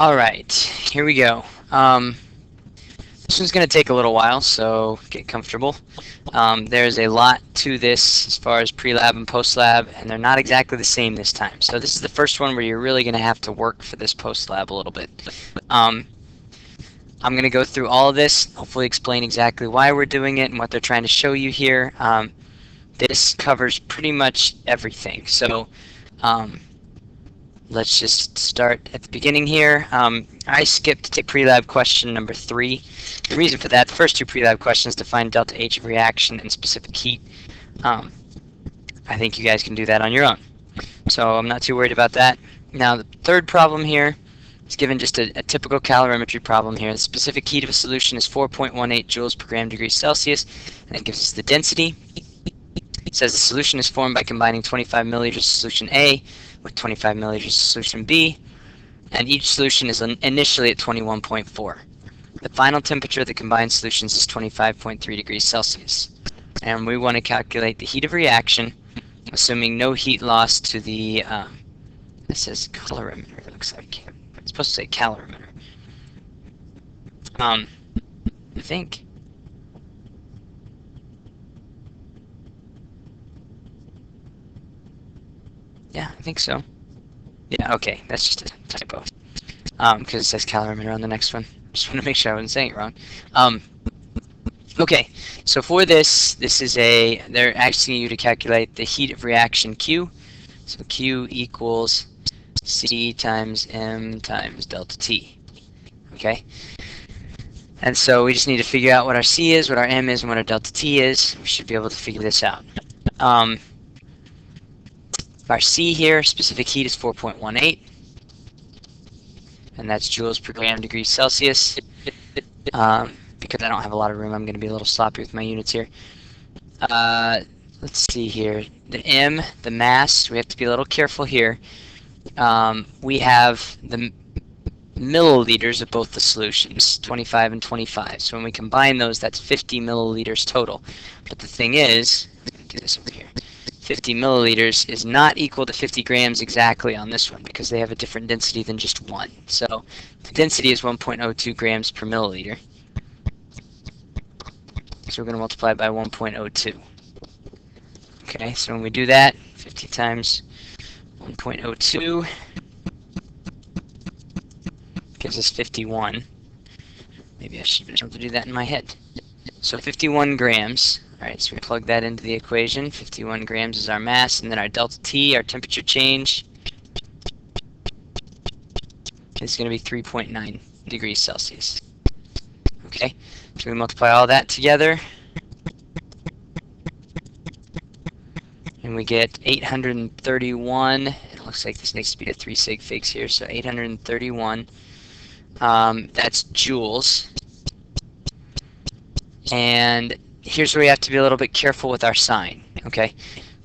All right, here we go. This one's going to take a little while, so get comfortable. There's a lot to this as far as pre-lab and post-lab, and they're not exactly the same this time. So this is the first one where you're really going to have to work for this post-lab a little bit. I'm going to go through all of this, hopefully explain exactly why we're doing it and what they're trying to show you here. This covers pretty much everything. So let's just start at the beginning here. I skipped to pre-lab question number 3. The reason for that, the first 2 pre-lab questions define delta H of reaction and specific heat. I think you guys can do that on your own. So I'm not too worried about that. Now the third problem here is given just a typical calorimetry problem here. The specific heat of a solution is 4.18 joules per gram degree Celsius, and it gives us the density. It says the solution is formed by combining 25 milliliters of solution A with 25 milliliters of solution B, and each solution is initially at 21.4. The final temperature of the combined solutions is 25.3 degrees Celsius. And we want to calculate the heat of reaction, assuming no heat loss to the, it says calorimeter, it looks like. It's supposed to say calorimeter. I think. Yeah, I think so. Yeah, okay, that's just a typo. Because it says calorimeter on the next one. Just want to make sure I wasn't saying it wrong. Okay, so for this is they're asking you to calculate the heat of reaction Q. So Q equals C times M times delta T. Okay? And so we just need to figure out what our C is, what our M is, and what our delta T is. We should be able to figure this out. Our C here, specific heat, is 4.18. And that's joules per gram degree Celsius. Because I don't have a lot of room, I'm going to be a little sloppy with my units here. Let's see here. The M, the mass, we have to be a little careful here. We have the milliliters of both the solutions, 25 and 25. So when we combine those, that's 50 milliliters total. But the thing is, do this over here. 50 milliliters is not equal to 50 grams exactly on this one because they have a different density than just 1. So the density is 1.02 grams per milliliter. So we're going to multiply by 1.02. Okay, so when we do that, 50 times 1.02 gives us 51. Maybe I should be able to do that in my head. So 51 grams. Alright, so we plug that into the equation. 51 grams is our mass, and then our delta T, our temperature change, is going to be 3.9 degrees Celsius. Okay, so we multiply all that together, and we get 831. It looks like this needs to be a 3 sig figs here, so 831. That's joules. And here's where we have to be a little bit careful with our sign, okay?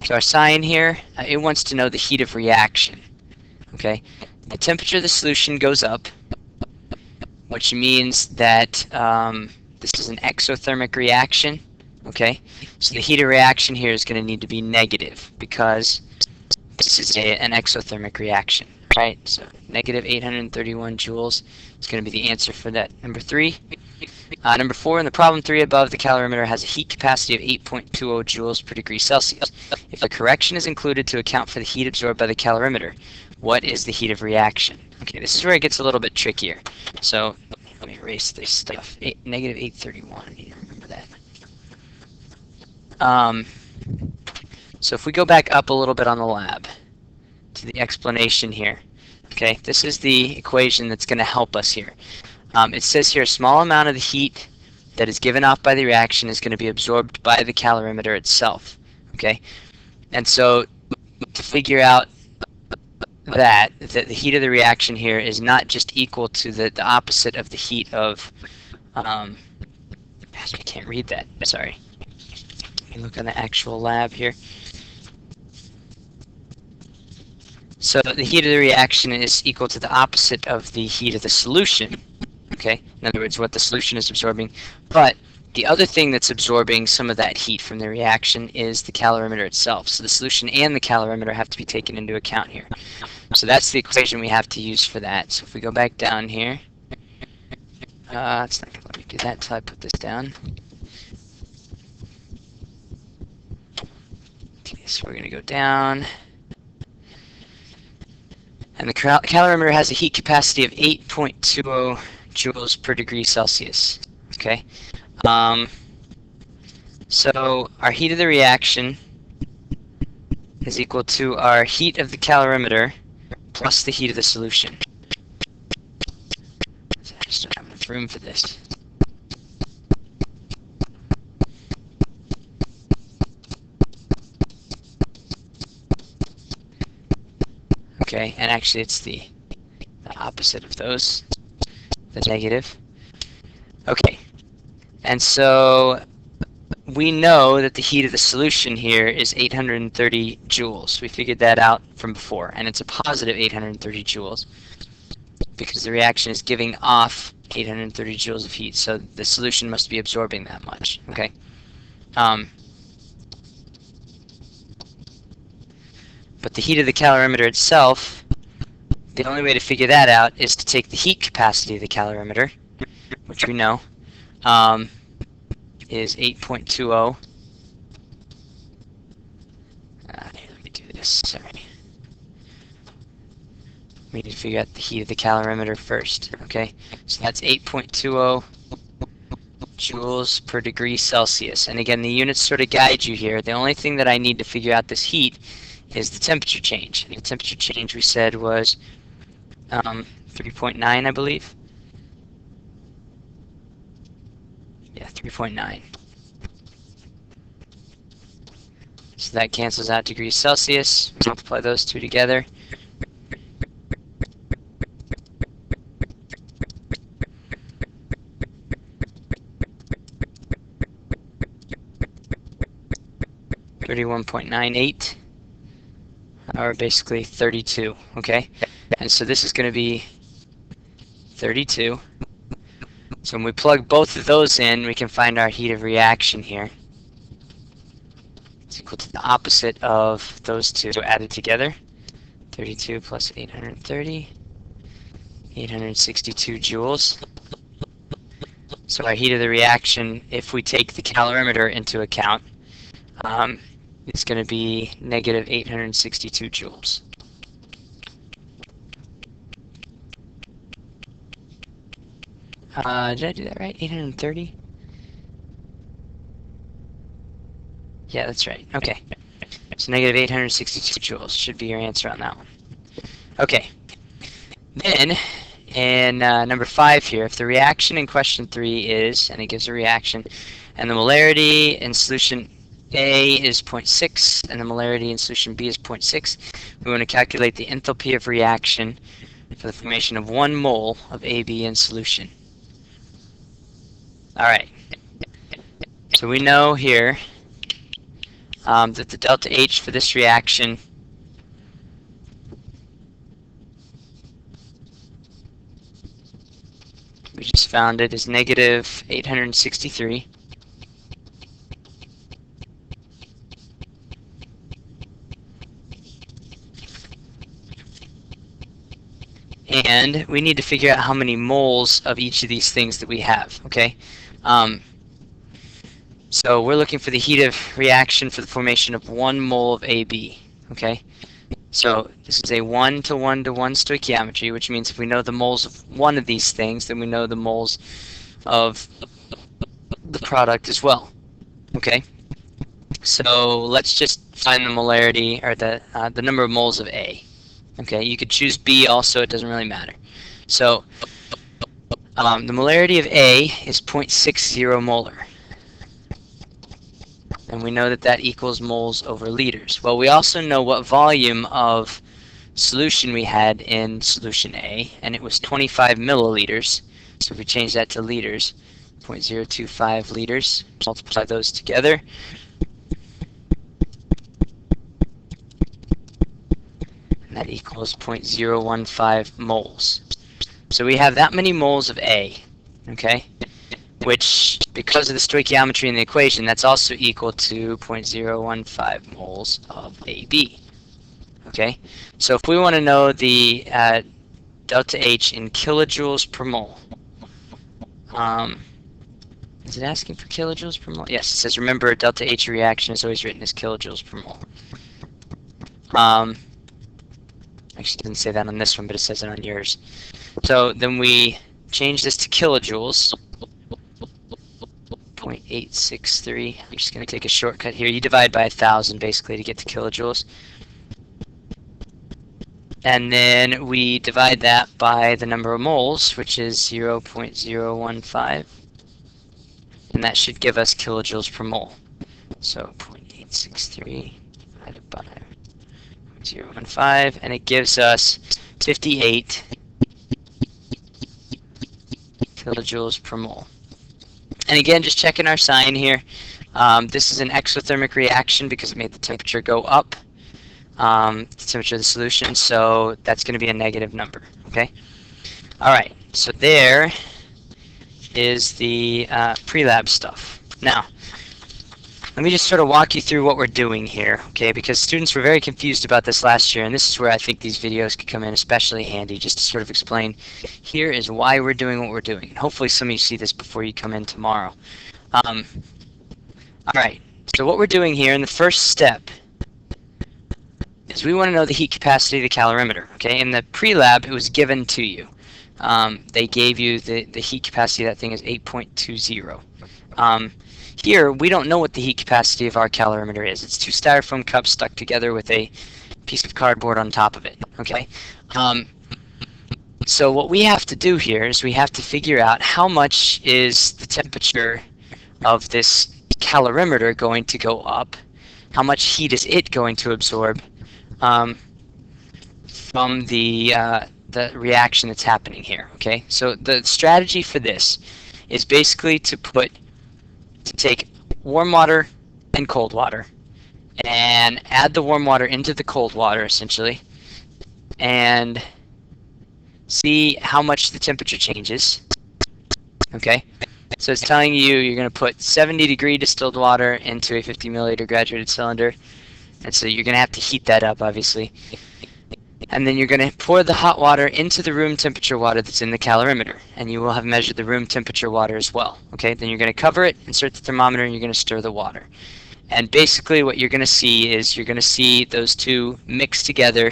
So our sign here, it wants to know the heat of reaction, okay? The temperature of the solution goes up, which means that this is an exothermic reaction, okay? So the heat of reaction here is going to need to be negative because this is an exothermic reaction, right? So negative 831 joules is going to be the answer for that. Number 3. Number 4, in the problem 3 above, the calorimeter has a heat capacity of 8.20 joules per degree Celsius. If a correction is included to account for the heat absorbed by the calorimeter, what is the heat of reaction? Okay, this is where it gets a little bit trickier. So let me erase this stuff. Negative 831, I need to remember that. So if we go back up a little bit on the lab to the explanation here, okay, this is the equation that's going to help us here. It says here a small amount of the heat that is given off by the reaction is going to be absorbed by the calorimeter itself. Okay, and so to figure out that the heat of the reaction here is not just equal to the opposite of the heat of I can't read that, sorry. Let me look on the actual lab here. So the heat of the reaction is equal to the opposite of the heat of the solution. Okay, in other words, what the solution is absorbing, but The other thing that's absorbing some of that heat from the reaction is the calorimeter itself. So the solution and the calorimeter have to be taken into account here. So that's the equation we have to use for that. So if we go back down here, it's not going to let me do that until I put this down. Okay, so we're going to go down. And the calorimeter has a heat capacity of 8.20 joules per degree Celsius. Okay. So our heat of the reaction is equal to our heat of the calorimeter plus the heat of the solution. I just don't have enough room for this. Okay, and actually it's the opposite of those, the negative. Okay, and so we know that the heat of the solution here is 830 joules. We figured that out from before, and it's a positive 830 joules because the reaction is giving off 830 joules of heat, so the solution must be absorbing that much. Okay. But the heat of the calorimeter itself, the only way to figure that out is to take the heat capacity of the calorimeter, which we know is 8.20. Let me do this, sorry. We need to figure out the heat of the calorimeter first, okay? So that's 8.20 joules per degree Celsius. And again, the units sort of guide you here. The only thing that I need to figure out this heat is the temperature change. The temperature change we said was 3.9, I believe. Yeah, 3.9. So that cancels out degrees Celsius. Multiply those two together. .98, or basically 32, okay? And so this is going to be 32. So when we plug both of those in, we can find our heat of reaction here. It's equal to the opposite of those two added together. 32 plus 830, 862 joules. So our heat of the reaction, if we take the calorimeter into account, it's going to be negative 862 joules. Did I do that right? 830? Yeah, that's right. Okay. So negative 862 joules should be your answer on that one. Okay. Then, in number 5 here, if the reaction in question 3 is, and it gives a reaction, and the molarity in solution A is 0.6, and the molarity in solution B is 0.6, we want to calculate the enthalpy of reaction for the formation of 1 mole of AB in solution. Alright, so we know here that the delta H for this reaction we just found it is negative 863. And we need to figure out how many moles of each of these things that we have, okay? So we're looking for the heat of reaction for the formation of 1 mole of AB, okay? So this is a 1-to-1-to-1 stoichiometry, which means if we know the moles of one of these things, then we know the moles of the product as well, okay? So let's just find the molarity, or the number of moles of A. Okay, you could choose B also, it doesn't really matter. So the molarity of A is 0.60 molar. And we know that that equals moles over liters. Well, we also know what volume of solution we had in solution A, and it was 25 milliliters. So if we change that to liters, 0.025 liters, multiply those together. And that equals 0.015 moles. So we have that many moles of A, okay? which, because of the stoichiometry in the equation, that's also equal to 0.015 moles of AB. Okay, so if we want to know the delta H in kilojoules per mole, is it asking for kilojoules per mole? Yes, it says, remember, delta H reaction is always written as kilojoules per mole. Actually, it didn't say that on this one, but it says it on yours. So then we change this to kilojoules. 0.863. I'm just going to take a shortcut here. You divide by 1,000 basically to get to kilojoules. And then we divide that by the number of moles, which is 0.015. And that should give us kilojoules per mole. So 0.863 divided by 0.015, and it gives us 58 kilojoules per mole. And again, just checking our sign here. This is an exothermic reaction because it made the temperature go up, the temperature of the solution, so that's going to be a negative number, okay? All right, so there is the pre-lab stuff. Now, let me just sort of walk you through what we're doing here, okay? Because students were very confused about this last year, and this is where I think these videos could come in especially handy, just to sort of explain, here is why we're doing what we're doing. And hopefully some of you see this before you come in tomorrow. All right, so what we're doing here in the first step is we want to know the heat capacity of the calorimeter, okay? In the pre-lab, it was given to you. They gave you the heat capacity of that thing is 8.20. Here, we don't know what the heat capacity of our calorimeter is. It's two styrofoam cups stuck together with a piece of cardboard on top of it, okay? So what we have to do here is we have to figure out how much is the temperature of this calorimeter going to go up, how much heat is it going to absorb from the reaction that's happening here, okay? So the strategy for this is basically to take warm water and cold water and add the warm water into the cold water, essentially, and see how much the temperature changes, okay? So it's telling you you're going to put 70-degree distilled water into a 50 milliliter graduated cylinder, and so you're going to have to heat that up, obviously. And then you're going to pour the hot water into the room temperature water that's in the calorimeter, and you will have measured the room temperature water as well. Okay, then you're going to cover it, insert the thermometer, and you're going to stir the water. And basically what you're going to see is you're going to see those two mix together,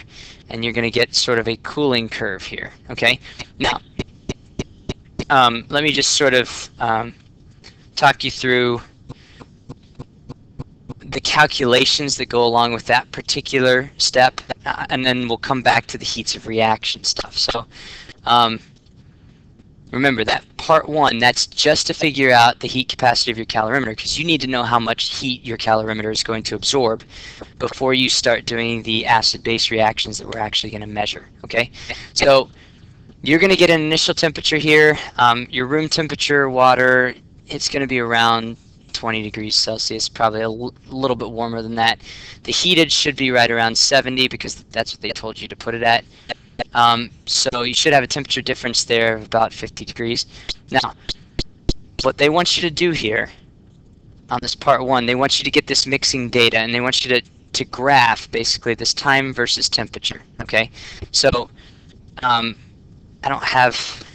and you're going to get sort of a cooling curve here. Okay, now let me just sort of talk you through the calculations that go along with that particular step, and then we'll come back to the heats of reaction stuff. So remember that part one, that's just to figure out the heat capacity of your calorimeter, because you need to know how much heat your calorimeter is going to absorb before you start doing the acid-base reactions that we're actually going to measure, okay? So you're going to get an initial temperature here. Your room temperature water, it's going to be around 20 degrees Celsius, probably a little bit warmer than that. The heated should be right around 70 because that's what they told you to put it at. So you should have a temperature difference there of about 50 degrees. Now, what they want you to do here on this part one, they want you to get this mixing data, and they want you to graph basically this time versus temperature, okay? So I don't have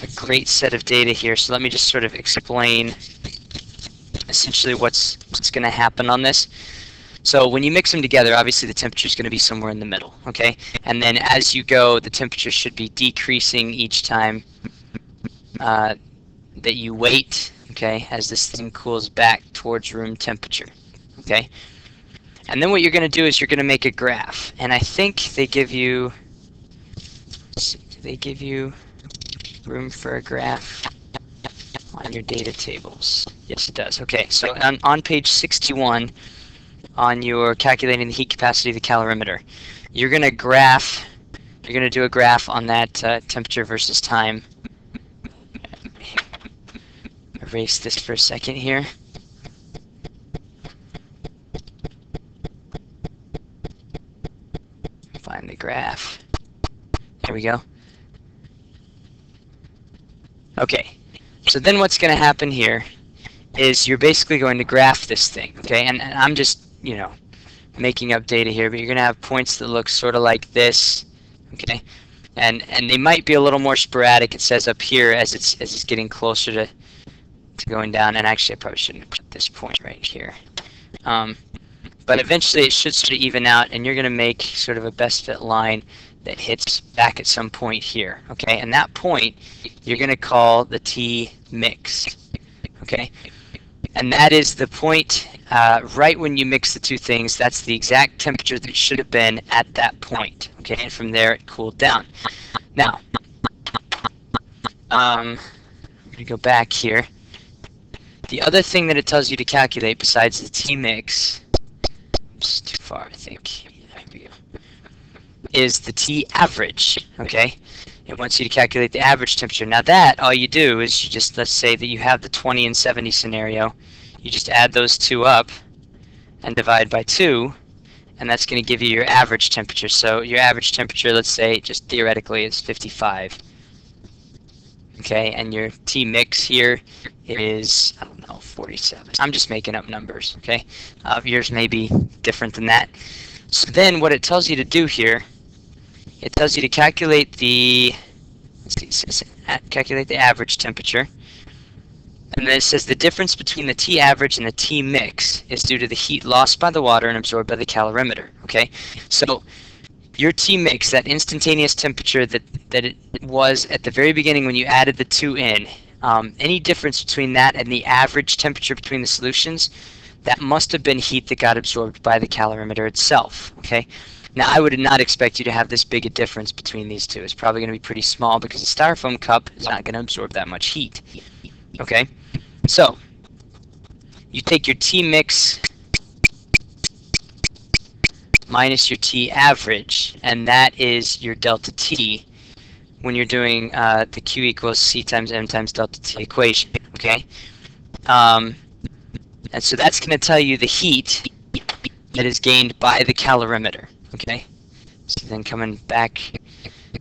a great set of data here, so let me just sort of explain essentially what's going to happen on this. So when you mix them together, obviously the temperature is going to be somewhere in the middle, okay? And then as you go, the temperature should be decreasing each time that you wait, okay, as this thing cools back towards room temperature, okay? And then what you're going to do is you're going to make a graph, and I think they give you, room for a graph on your data tables. Yes, it does. Okay, so on page 61 on your calculating the heat capacity of the calorimeter, you're going to do a graph on that temperature versus time. Erase this for a second here. Find the graph. There we go. Okay, So then what's going to happen here is you're basically going to graph this thing, okay? And I'm just, making up data here, but you're going to have points that look sort of like this, okay? And they might be a little more sporadic, it says up here, as it's getting closer to going down. And actually, I probably shouldn't put this point right here. But eventually it should sort of even out, and you're going to make sort of a best fit line that hits back at some point here, okay? And that point you're going to call the T mix, okay? And that is the point right when you mix the two things. That's the exact temperature that it should have been at that point, okay? And from there it cooled down. Now, I'm going to go back here. The other thing that it tells you to calculate besides the T mix, it's too far, I think. There we go. Is the T average, okay? It wants you to calculate the average temperature. Now that, all you do is you just, let's say that you have the 20 and 70 scenario. You just add those two up and divide by 2, and that's going to give you your average temperature. So your average temperature, let's say, just theoretically, is 55. Okay, and your T mix here is, I don't know, 47. I'm just making up numbers, okay? Yours may be different than that. So then what it tells you to do here, it tells you to calculate the, calculate the average temperature. And then it says the difference between the T average and the T mix is due to the heat lost by the water and absorbed by the calorimeter, okay? So your T mix, that instantaneous temperature that it was at the very beginning when you added the two in, any difference between that and the average temperature between the solutions, that must have been heat that got absorbed by the calorimeter itself, okay? Now, I would not expect you to have this big a difference between these two. It's probably going to be pretty small because the styrofoam cup is not going to absorb that much heat, okay? So, you take your T mix minus your T average, and that is your delta T when you're doing the Q equals C times M times delta T equation, okay? And so that's going to tell you the heat that is gained by the calorimeter, okay? So then coming back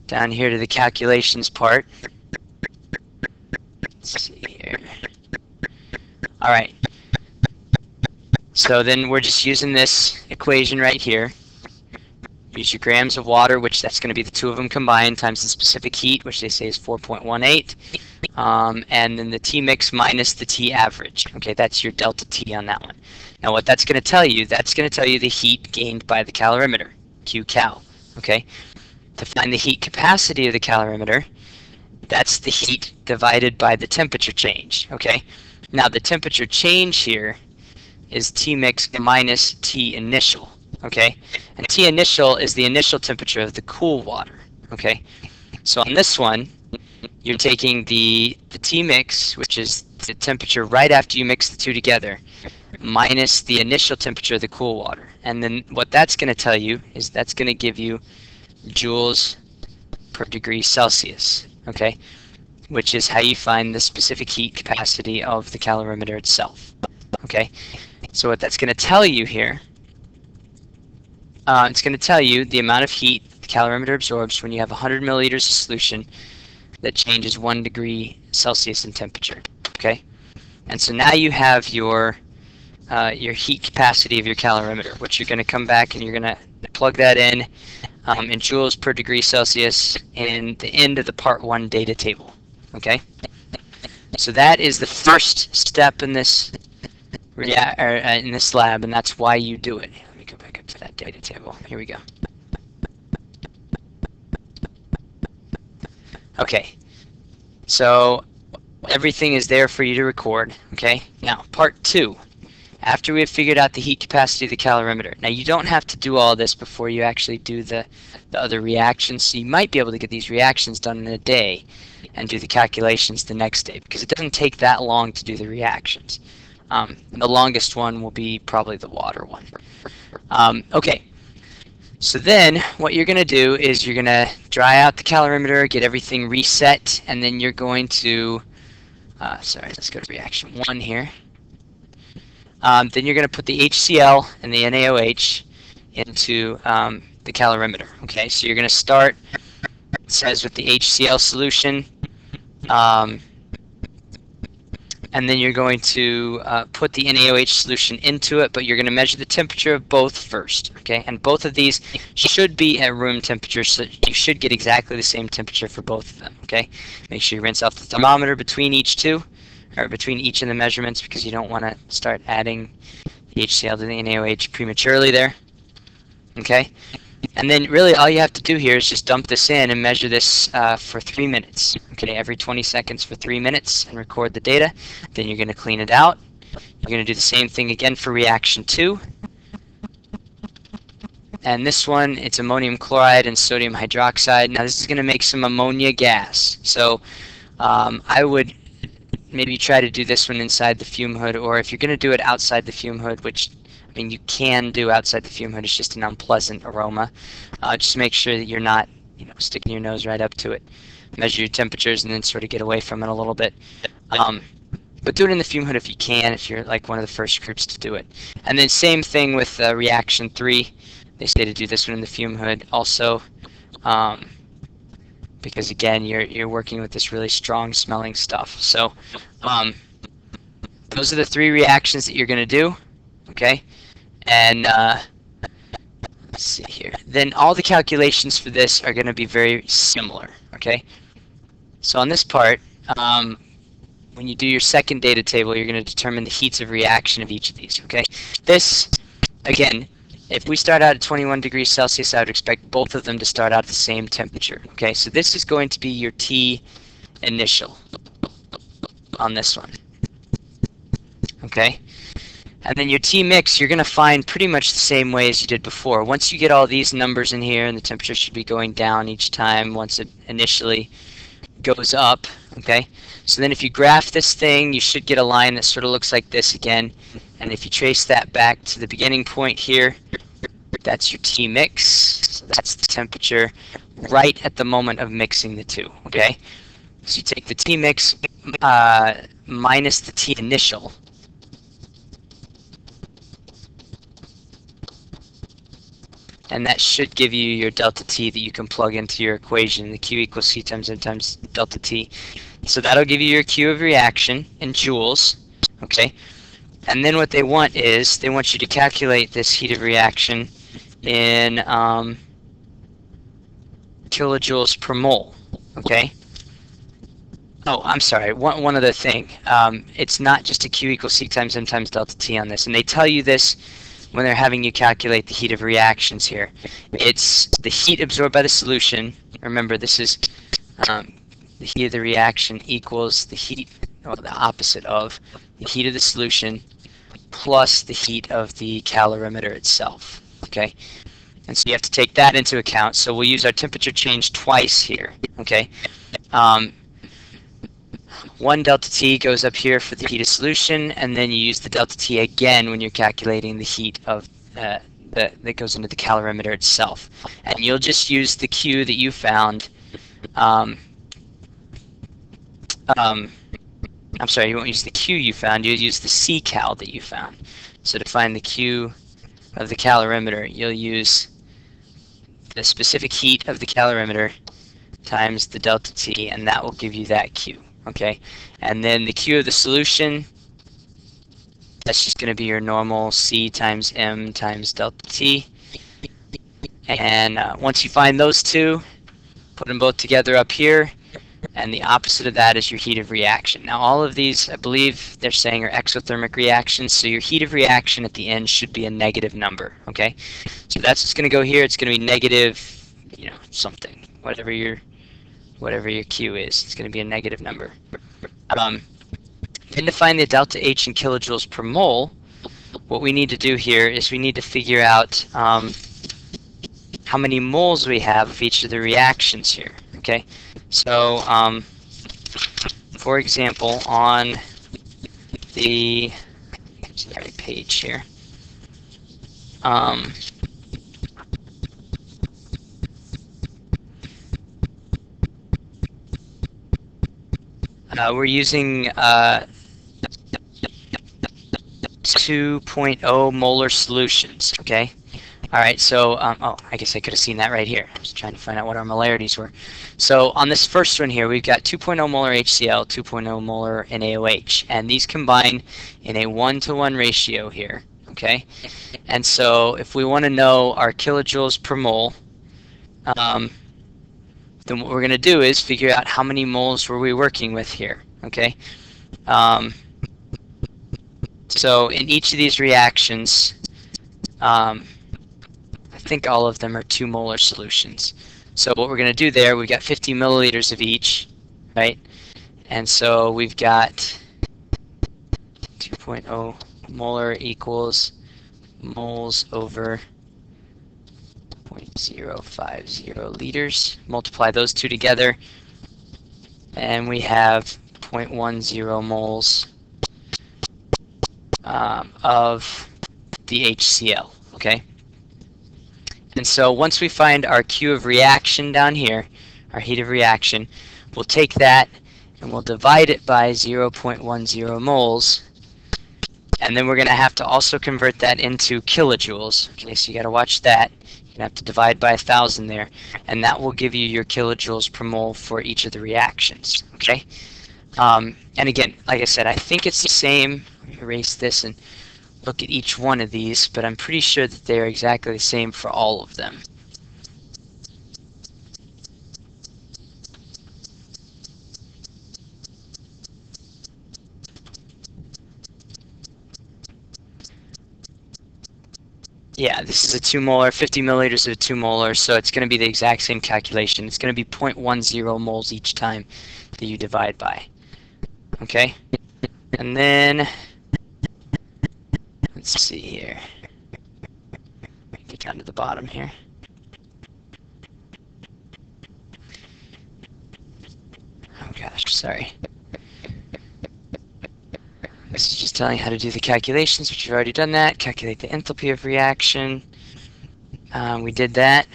down here to the calculations part. Let's see here. All right. So then we're just using this equation right here. Use your grams of water, which that's going to be the two of them combined, times the specific heat, which they say is 4.18, and then the T mix minus the T average. Okay, that's your delta T on that one. Now what that's going to tell you, that's going to tell you the heat gained by the calorimeter, Q cal. Okay, to find the heat capacity of the calorimeter, that's the heat divided by the temperature change. Okay, now the temperature change here is T mix minus T initial. Okay, and T initial is the initial temperature of the cool water. Okay, so on this one, you're taking the T mix, which is the temperature right after you mix the two together, minus the initial temperature of the cool water. And then what that's going to tell you is that's going to give you joules per degree Celsius. Okay, which is how you find the specific heat capacity of the calorimeter itself. Okay, so what that's going to tell you here, it's going to tell you the amount of heat the calorimeter absorbs when you have 100 milliliters of solution that changes 1 degree Celsius in temperature. Okay, and so now you have your heat capacity of your calorimeter, which you're going to come back and you're going to plug that in joules per degree Celsius in the end of the part 1 data table. Okay, so that is the first step in this in this lab, and that's why you do it. Let me go back up to that data table. Here we go. Okay, so everything is there for you to record. Okay, now part 2. After we have figured out the heat capacity of the calorimeter. Now you don't have to do all this before you actually do the other reactions, so you might be able to get these reactions done in a day and do the calculations the next day, because it doesn't take that long to do the reactions. The longest one will be probably the water one. Okay, so then what you're going to do is you're going to dry out the calorimeter, get everything reset, and then you're going to, sorry, let's go to reaction 1 here. Then you're going to put the HCl and the NaOH into the calorimeter. Okay, so you're going to start, it says, with the HCl solution. and then you're going to put the NaOH solution into it, but you're going to measure the temperature of both first, okay? And both of these should be at room temperature, so you should get exactly the same temperature for both of them, okay? Make sure you rinse off the thermometer between each two, or between each of the measurements, because you don't want to start adding the HCl to the NaOH prematurely there, okay? And then really all you have to do here is just dump this in and measure this for 3 minutes. Okay, every 20 seconds for 3 minutes, and record the data. Then you're going to clean it out. You're going to do the same thing again for reaction 2. And this one, it's ammonium chloride and sodium hydroxide. Now this is going to make some ammonia gas. So I would maybe try to do this one inside the fume hood, or if you're going to do it outside the fume hood, which I mean, you can do outside the fume hood. It's just an unpleasant aroma. Just make sure that you're not, sticking your nose right up to it. Measure your temperatures and then sort of get away from it a little bit. But do it in the fume hood if you can, if you're like one of the first groups to do it. And then same thing with reaction 3. They say to do this one in the fume hood also, because again, you're working with this really strong smelling stuff. So those are the 3 reactions that you're going to do. Okay. And let's see here. Then all the calculations for this are going to be very similar. Okay. So on this part, when you do your second data table, you're going to determine the heats of reaction of each of these. Okay. This, again, if we start out at 21 degrees Celsius, I would expect both of them to start out at the same temperature. Okay. So this is going to be your T initial on this one. Okay. And then your T mix, you're going to find pretty much the same way as you did before. Once you get all these numbers in here, and the temperature should be going down each time once it initially goes up, okay? So then if you graph this thing, you should get a line that sort of looks like this again. And if you trace that back to the beginning point here, that's your T mix. So that's the temperature right at the moment of mixing the two, okay? So you take the T mix minus the T initial. And that should give you your delta T that you can plug into your equation, the Q equals C times N times delta T. So that'll give you your Q of reaction in joules, okay? And then what they want is, they want you to calculate this heat of reaction in kilojoules per mole, okay? Oh, I'm sorry, one other thing. It's not just a Q equals C times N times delta T on this, and they tell you this when they're having you calculate the heat of reactions here. It's the heat absorbed by the solution. Remember, this is the heat of the reaction equals the heat, or the opposite of, the heat of the solution plus the heat of the calorimeter itself, okay? And so you have to take that into account. So we'll use our temperature change twice here, okay? 1 delta T goes up here for the heat of solution, and then you use the delta T again when you're calculating the heat of that goes into the calorimeter itself. And you'll just use the Q that you found. I'm sorry, you won't use the Q you found, you'll use the C cal that you found. So to find the Q of the calorimeter, you'll use the specific heat of the calorimeter times the delta T, and that will give you that Q. Okay, and then the Q of the solution, that's just going to be your normal C times M times delta T. And once you find those two, put them both together up here, and the opposite of that is your heat of reaction. Now all of these, I believe they're saying, are exothermic reactions, so your heat of reaction at the end should be a negative number, okay? So that's what's going to go here. It's going to be negative, something, whatever your Q is. It's going to be a negative number. Then to find the delta H in kilojoules per mole, what we need to do here is we need to figure out how many moles we have of each of the reactions here. Okay, so for example, on the right page here, we're using 2.0 molar solutions, okay? All right, so, oh, I guess I could have seen that right here. I was trying to find out what our molarities were. So on this first one here, we've got 2.0 molar HCl, 2.0 molar NaOH, and these combine in a 1-to-1 ratio here, okay? And so if we want to know our kilojoules per mole, then what we're going to do is figure out how many moles were we working with here, okay? So in each of these reactions, I think all of them are 2 molar solutions. So what we're going to do there, we've got 50 milliliters of each, right? And so we've got 2.0 molar equals moles over 0.050 liters. Multiply those two together, and we have 0.10 moles of the HCl, okay? And so once we find our Q of reaction down here, our heat of reaction, we'll take that and we'll divide it by 0.10 moles, and then we're going to have to also convert that into kilojoules. Okay, so you got to watch that. You're going to have to divide by 1,000 there, and that will give you your kilojoules per mole for each of the reactions, okay? And again, like I said, I think it's the same. Erase this and look at each one of these, but I'm pretty sure that they are exactly the same for all of them. Yeah, this is a 2 molar, 50 milliliters of a 2 molar, so it's going to be the exact same calculation. It's going to be 0.10 moles each time that you divide by. Okay? And then, let's see here. Get down to the bottom here. Oh gosh, sorry. This is just telling you how to do the calculations, which you've already done that. Calculate the enthalpy of reaction. We did that.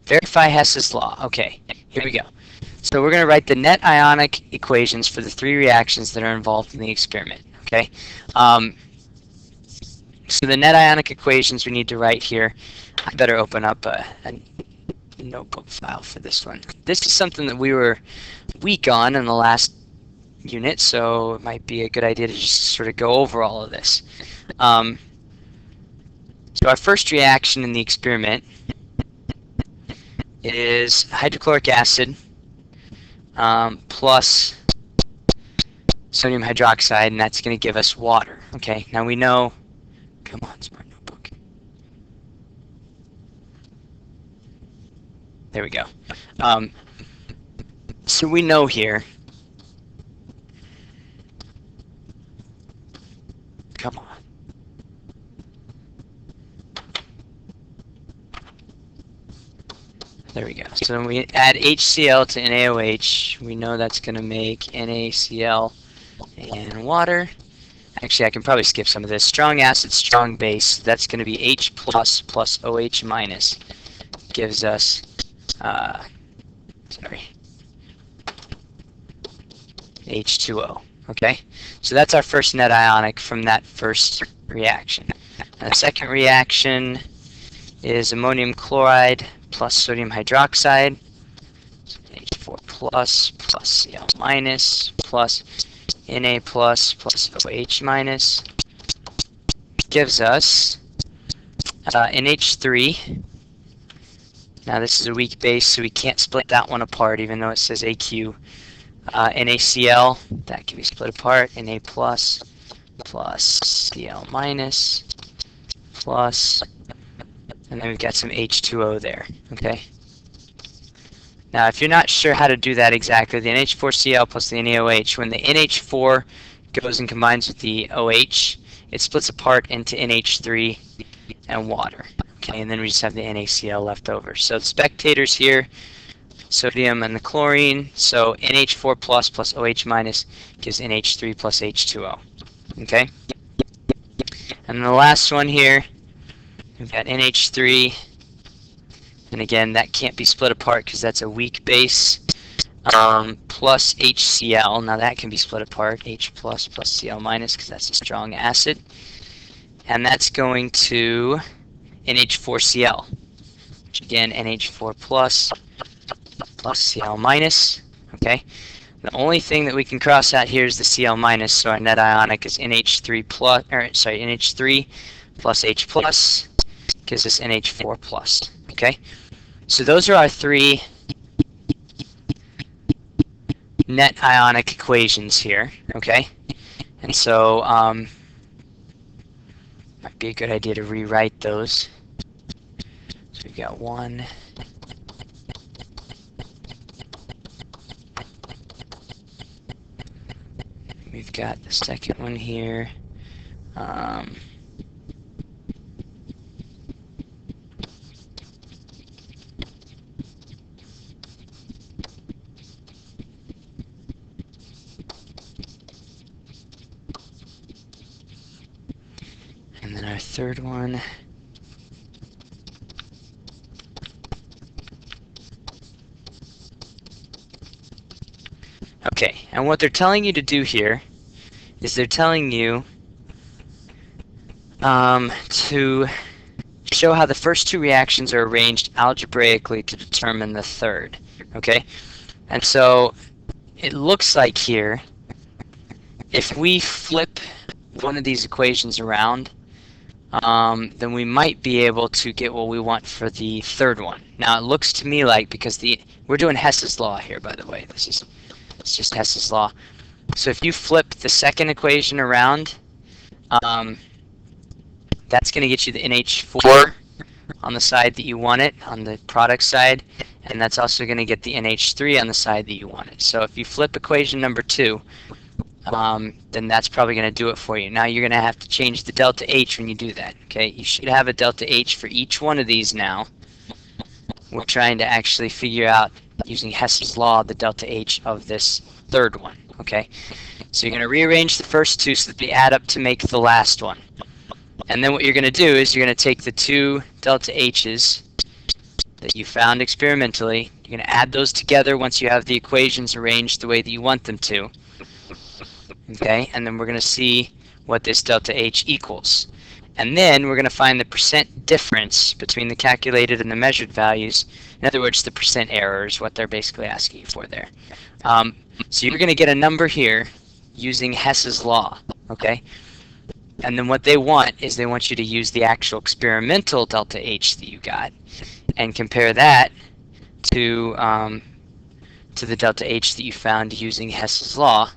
Verify Hess's law. Okay, here we go. So we're going to write the net ionic equations for the 3 reactions that are involved in the experiment. Okay. So the net ionic equations we need to write here. I better open up a notebook file for this one. This is something that we were weak on in the last unit, so it might be a good idea to just sort of go over all of this. So our first reaction in the experiment is hydrochloric acid plus sodium hydroxide, and that's going to give us water. Okay, now we know, come on, smart notebook. There we go. So we know here, come on. There we go. So when we add HCl to NaOH, we know that's going to make NaCl and water. Actually, I can probably skip some of this. Strong acid, strong base. That's going to be H plus plus OH minus. Gives us, H2O. Okay? So that's our first net ionic from that first reaction. And the second reaction is ammonium chloride plus sodium hydroxide, so H4 plus Cl minus plus Na plus OH minus gives us NH3. Now this is a weak base, so we can't split that one apart, even though it says AQ. NaCl, that can be split apart. Na plus Cl minus plus, and then we've got some H2O there, okay? Now, if you're not sure how to do that exactly, the NH4Cl plus the NaOH, when the NH4 goes and combines with the OH, it splits apart into NH3 and water, okay? And then we just have the NaCl left over. So the spectators here, sodium and the chlorine, so NH4 plus OH minus gives NH3 plus H2O, okay? And then the last one here, we've got NH3, and again, that can't be split apart because that's a weak base, plus HCl. Now that can be split apart, H plus Cl minus, because that's a strong acid. And that's going to NH4Cl, which again, NH4 plus Cl minus, okay? The only thing that we can cross out here is the Cl minus, so our net ionic is NH3 plus, NH3 plus H plus gives us NH4 plus, okay? So those are our three net ionic equations here, okay? And so might be a good idea to rewrite those. So we've got one. We've got the second one here. And then our third one. Okay, and what they're telling you to do here is they're telling you to show how the first two reactions are arranged algebraically to determine the third. Okay, and so it looks like here, if we flip one of these equations around, then we might be able to get what we want for the third one. Now it looks to me like, because we're doing Hess's law here, by the way. It's just Hess's law. So if you flip the second equation around, that's going to get you the NH4 on the side that you want it, on the product side, and that's also going to get the NH3 on the side that you want it. So if you flip equation number 2, then that's probably going to do it for you. Now you're going to have to change the delta H when you do that. Okay, you should have a delta H for each one of these now. We're trying to actually figure out, using Hess's law, the delta H of this third one. Okay, so you're going to rearrange the first two so that they add up to make the last one. And then what you're going to do is you're going to take the two delta H's that you found experimentally, you're going to add those together once you have the equations arranged the way that you want them to. Okay, and then we're going to see what this delta H equals. And then we're going to find the percent difference between the calculated and the measured values. In other words, the percent error is what they're basically asking you for there. So you're going to get a number here using Hess's law, okay? And then what they want is they want you to use the actual experimental delta H that you got and compare that to the delta H that you found using Hess's law,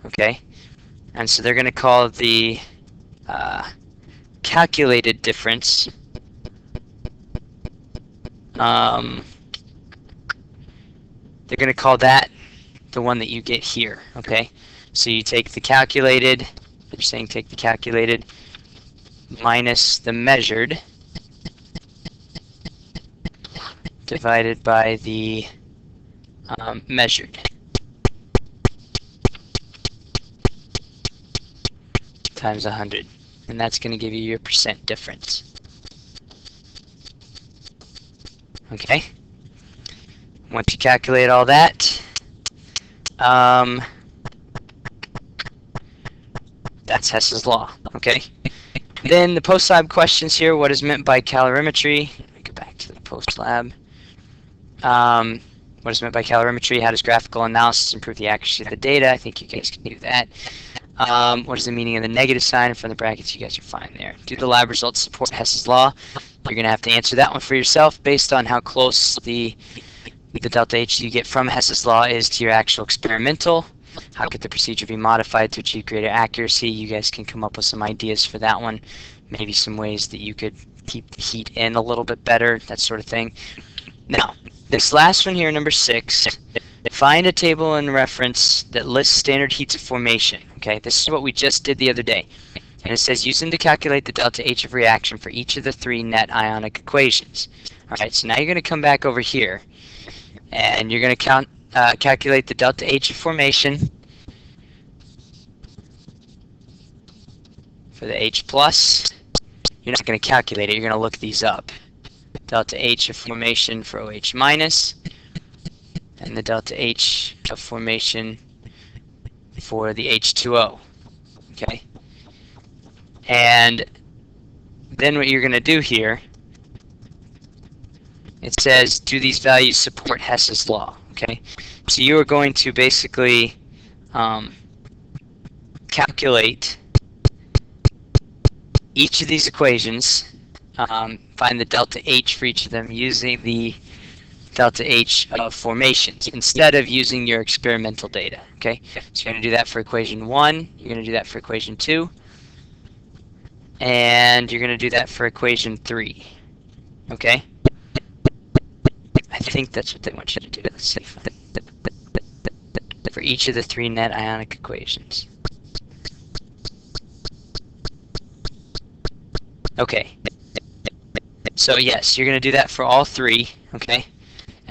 okay? And so they're going to call the calculated difference they're going to call that the one that you get here, okay? So you take the calculated, they're saying take the calculated minus the measured divided by the measured times 100, and that's going to give you your percent difference. Okay, once you calculate all that, that's Hess's law. Okay, then the post-lab questions here. What is meant by calorimetry? Let me go back to the post-lab. What is meant by calorimetry? How does graphical analysis improve the accuracy of the data? I think you guys can do that. What is the meaning of the negative sign in front of the brackets? You guys are fine there. Do the lab results support Hess's law? You're going to have to answer that one for yourself based on how close the delta H you get from Hess's law is to your actual experimental. How could the procedure be modified to achieve greater accuracy? You guys can come up with some ideas for that one. Maybe some ways that you could keep the heat in a little bit better, that sort of thing. Now, this last one here, number 6, find a table and reference that lists standard heats of formation. Okay, this is what we just did the other day. And it says, use them to calculate the delta H of reaction for each of the 3 net ionic equations. Alright, so now you're going to come back over here, and you're going to calculate the delta H of formation for the H plus. You're not going to calculate it, you're going to look these up. Delta H of formation for OH minus, and the delta H of formation for the H2O. Okay? And then what you're going to do here it says, do these values support Hess's law? Okay, so you are going to basically calculate each of these equations, find the delta H for each of them using the delta H of formations instead of using your experimental data. Okay, so you're going to do that for equation 1, you're going to do that for equation 2, and you're going to do that for equation 3. Okay? I think that's what they want you to do. Let's see. For each of the 3 net ionic equations. Okay. So yes, you're going to do that for all 3. Okay?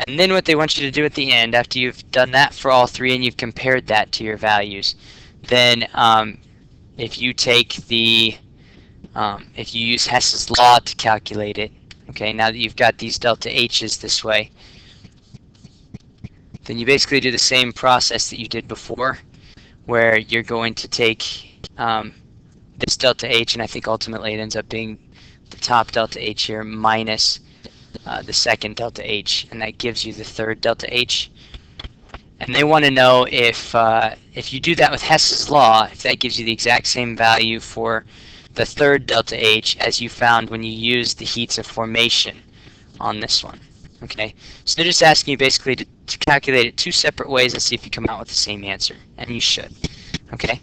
And then what they want you to do at the end, after you've done that for all 3 and you've compared that to your values, then if you take the if you use Hess's law to calculate it, okay, now that you've got these delta H's this way, then you basically do the same process that you did before, where you're going to take this delta H, and I think ultimately it ends up being the top delta H here minus the second delta H, and that gives you the third delta H. And they want to know if you do that with Hess's law, if that gives you the exact same value for the third delta H as you found when you used the heats of formation on this one. Okay, so they're just asking you basically to calculate it 2 separate ways and see if you come out with the same answer, and you should. Okay.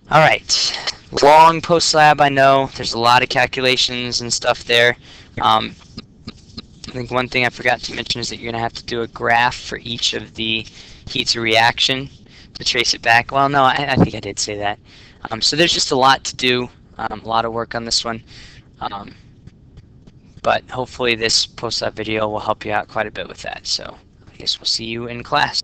All right. Long post-lab, I know. There's a lot of calculations and stuff there. I think one thing I forgot to mention is that you're going to have to do a graph for each of the heats of reaction to trace it back. Well, no, I think I did say that. So there's just a lot to do, a lot of work on this one. But hopefully this post-lab video will help you out quite a bit with that. So I guess we'll see you in class.